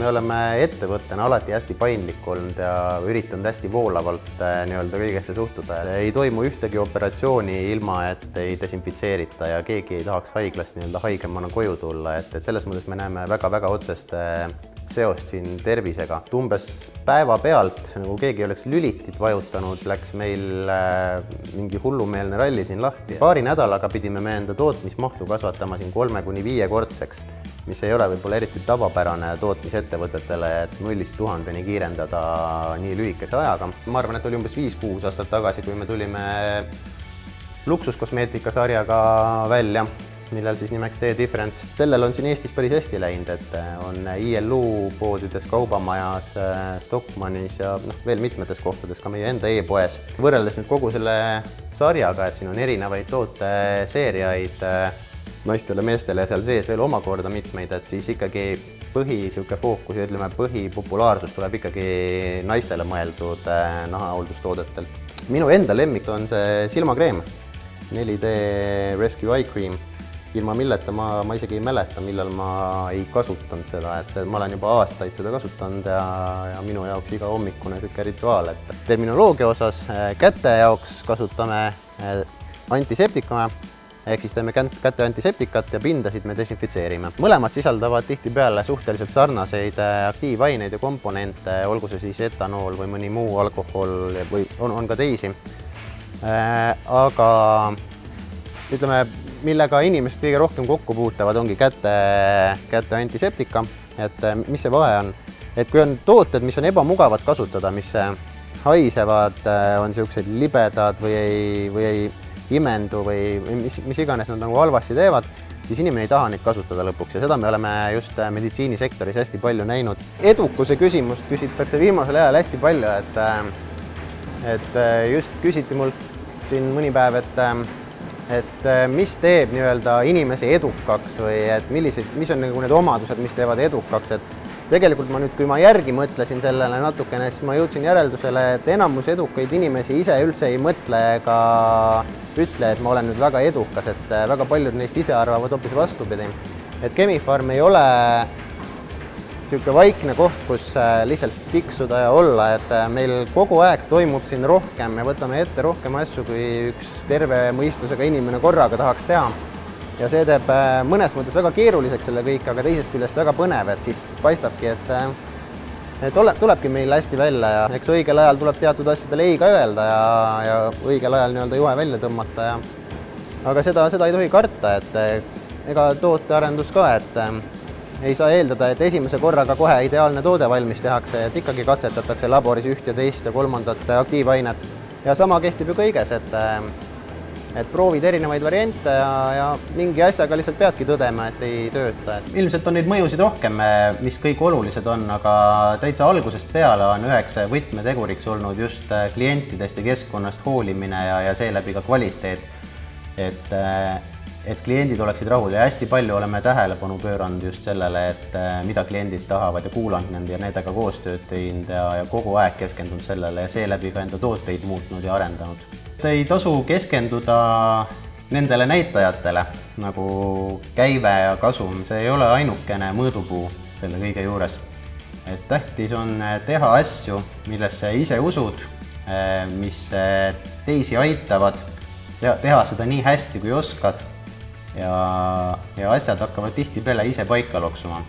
me oleme ettevõttena alati hästi paindlik olnud ja üritanud hästi voolavalt nii-öelda kõigesse suhtuda. Ei toimu ühtegi operatsiooni ilma, et ei desinfitseerita ja keegi ei tahaks haiglast nii-öelda haigemana koju tulla, et selles mõttes me näeme väga-väga otsest seost siin tervisega. Umbes päeva pealt, nagu keegi oleks lülitit vajutanud, läks meil mingi hullumeelne ralli siin lahti. Paari nädalaga pidime me enda tootmismahtu kasvatama siin 3–5-kordseks, mis ei ole võib-olla eriti tavapärane tootmisettevõtetele, et 0–1000-ni kiirendada nii lühikese ajaga. Ma arvan, et oli umbes 5–6 aastat tagasi, kui me tulime luksuskosmeetikasarjaga välja, millel siis nimeks The Difference. Sellel on siin Eestis päris hästi läinud, et on ILU poodides, Kaubamajas, Stockmannis ja veel mitmetes kohtades, ka meie enda e-poes. Võrreldes nüüd kogu selle sarjaga, et siin on erinevaid tooteseeriaid naistele, meestele ja seal sees veel omakorda mitmeid, et siis ikkagi fookus ja põhipopulaarsus tuleb ikkagi naistele mõeldud nahahooldustoodetel. Minu enda lemmik on see silmakreem, 4D Rescue Eye Cream. Ilma milleta ma isegi ei mäleta, millal ma ei kasutanud seda, et ma olen juba aastaid seda kasutanud ja minu jaoks iga hommikune rituaal. Terminoloogia osas käte jaoks kasutame antiseptikume, ehk siis teeme käte antiseptikat ja pindasid me desinfitseerime. Mõlemad sisaldavad tihtipeale suhteliselt sarnaseid aktiivaineid ja komponente, olgu see siis etanool või mõni muu alkohol või on ka teisi. Aga ütleme, millega inimesed kõige rohkem kokku puutuvad, ongi käte antiseptika, et mis see vahe on. Et kui on tooted, mis on ebamugavad kasutada, mis haisevad, on sellised libedad või ei imendu või mis iganes nad nagu halvasti teevad, siis inimene ei taha neid kasutada lõpuks ja seda me oleme just meditsiinisektoris hästi palju näinud. Edukuse küsimust küsitakse viimasel ajal hästi palju, et just küsiti mult siin mõni päev, et mis teeb nii-öelda inimesi edukaks või et mis on nagu need omadused, mis teevad edukaks. Et tegelikult kui ma järgi mõtlesin sellele natukene, siis ma jõudsin järeldusele, et enamus edukaid inimesi ise üldse ei mõtle ega ütle, et ma olen nüüd väga edukas, et väga paljud neist ise arvavad hoopis vastupidi. Et Chemi-Pharm ei ole selline vaikne koht, kus lihtsalt tiksuda ja olla, et meil kogu aeg toimub siin rohkem, me võtame ette rohkem asju, kui üks terve mõistusega inimene korraga tahaks teha. Ja see teeb mõnes mõttes väga keeruliseks selle kõik, aga teisest küljest väga põnev, et siis paistabki, et tulebki meil hästi välja ja eks õigel ajal tuleb teatud asjadele ei ka öelda ja õigel ajal nii-öelda juhe välja tõmmata. Aga seda ei tohi karta, et ega tootearendus ka, et ei saa eeldada, et esimese korraga kohe ideaalne toode valmis tehakse, et ikkagi katsetatakse laboris üht ja teist ja kolmandat aktiivainet. Ja sama kehtib ju kõiges, et proovid erinevaid variante ja mingi asjaga lihtsalt peadki tõdema, et ei tööta. Ilmselt on neid mõjusid rohkem, mis kõik olulised on, aga täitsa algusest peale on üheks võtmeteguriks olnud just klientidest ja keskkonnast hoolimine ja seeläbi ka kvaliteet. Et kliendid oleksid rahul ja hästi palju oleme tähelepanu pööranud just sellele, et mida kliendid tahavad ja kuulanud nende ja nendega koostööd teinud ja kogu aeg keskendunud sellele ja seeläbi ka enda tooteid muutnud ja arendanud. Ei tasu keskenduda nendele näitajatele, nagu käive ja kasum, see ei ole ainukene mõõdupuu selle kõige juures. Et tähtis on teha asju, millesse ise usud, mis teisi aitavad, teha seda nii hästi kui oskad, ja asjad hakkavad tihtipeale ise paika loksuma.